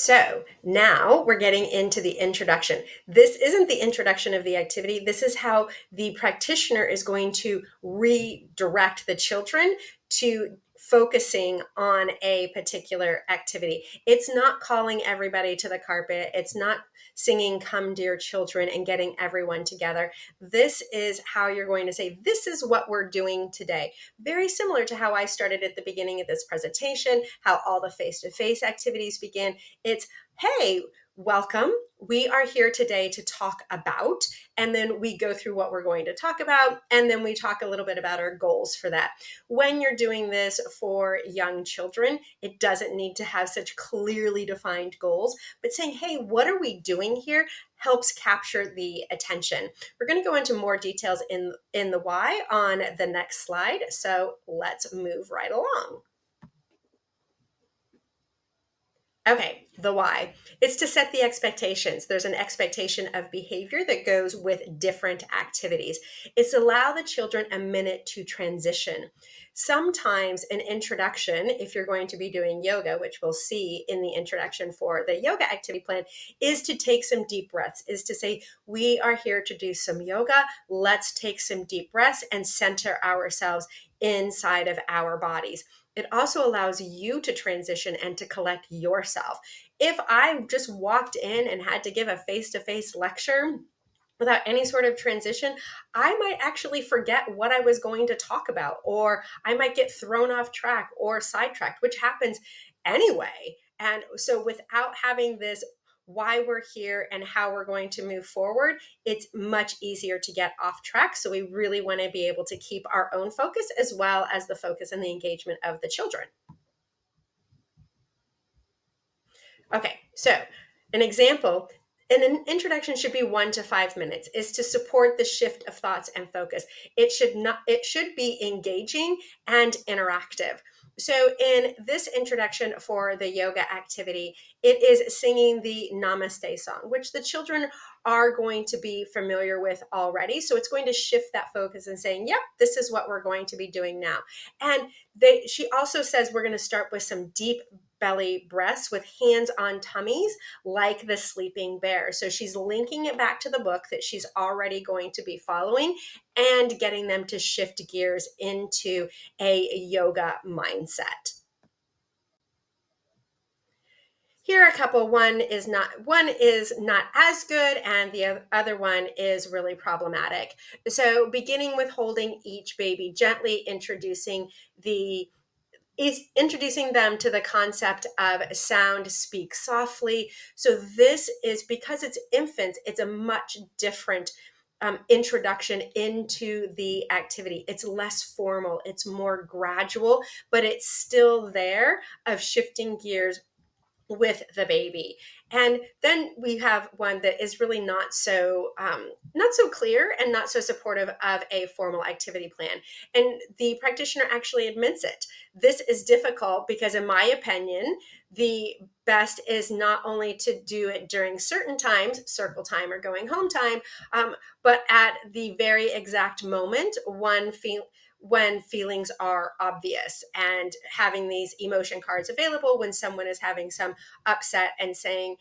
So now we're getting into the introduction. This isn't the introduction of the activity. This is how the practitioner is going to redirect the children to focusing on a particular activity. It's not calling everybody to the carpet. It's not singing Come Dear Children and getting everyone together. This is how you're going to say, this is what we're doing today. Very similar to how I started at the beginning of this presentation, how all the face-to-face activities begin. It's, hey, welcome. We are here today to talk about, and then we go through what we're going to talk about, and then we talk a little bit about our goals for that. When you're doing this for young children, it doesn't need to have such clearly defined goals, but saying, hey, what are we doing here helps capture the attention. We're going to go into more details in the why on the next slide, so let's move right along. Okay, the why. It's to set the expectations. There's an expectation of behavior that goes with different activities. It's allow the children a minute to transition. Sometimes an introduction, if you're going to be doing yoga, which we'll see in the introduction for the yoga activity plan, is to take some deep breaths, is to say, we are here to do some yoga. Let's take some deep breaths and center ourselves inside of our bodies. It also allows you to transition and to collect yourself. If I just walked in and had to give a face-to-face lecture without any sort of transition, I might actually forget what I was going to talk about, or I might get thrown off track or sidetracked, which happens anyway. And so without having this why we're here and how we're going to move forward, it's much easier to get off track. So we really want to be able to keep our own focus as well as the focus and the engagement of the children. Okay, so an example, and an introduction should be 1 to 5 minutes, is to support the shift of thoughts and focus. It should be engaging and interactive. So in this introduction for the yoga activity, it is singing the Namaste song, which the children are going to be familiar with already. So it's going to shift that focus and saying, yep, this is what we're going to be doing now. And she also says we're going to start with some deep belly breaths with hands on tummies like the sleeping bear. So she's linking it back to the book that she's already going to be following and getting them to shift gears into a yoga mindset. Here are a couple. One is not as good, and the other one is really problematic. So beginning with holding each baby gently, introducing them to the concept of sound speak softly. So this is, because it's infants, it's a much different introduction into the activity. It's less formal, it's more gradual, but it's still there of shifting gears with the baby. And then we have one that is really not so clear and not so supportive of a formal activity plan. And the practitioner actually admits it. This is difficult because, in my opinion, the best is not only to do it during certain times, circle time or going home time, but at the very exact moment when feelings are obvious, and having these emotion cards available when someone is having some upset and saying,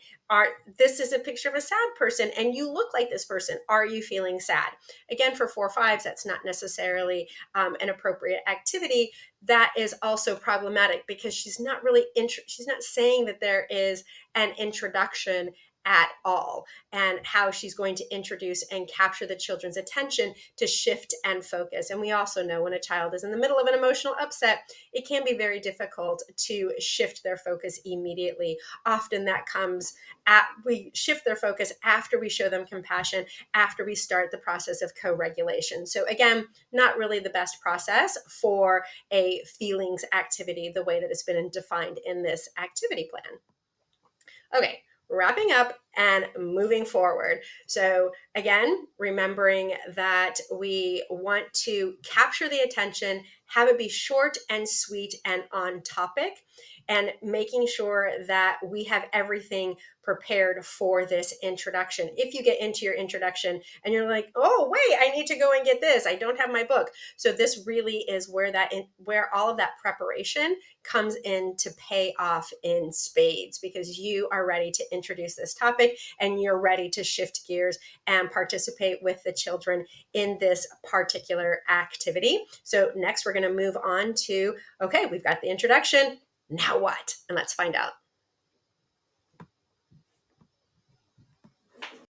this is a picture of a sad person and you look like this person. Are you feeling sad? Again, for 4-5s, that's not necessarily an appropriate activity. That is also problematic because she's not saying that there is an introduction at all, and how she's going to introduce and capture the children's attention to shift and focus. And we also know when a child is in the middle of an emotional upset, it can be very difficult to shift their focus immediately. Often that comes we shift their focus after we show them compassion, after we start the process of co-regulation. So again, not really the best process for a feelings activity, the way that it's been defined in this activity plan. Okay, wrapping up and moving forward. So, again, remembering that we want to capture the attention, have it be short and sweet and on topic, and making sure that we have everything prepared for this introduction. If you get into your introduction and you're like, oh, wait, I need to go and get this, I don't have my book. So this really is where all of that preparation comes in to pay off in spades, because you are ready to introduce this topic and you're ready to shift gears and participate with the children in this particular activity. So next we're going to move on to, okay, we've got the introduction. Now what? And let's find out.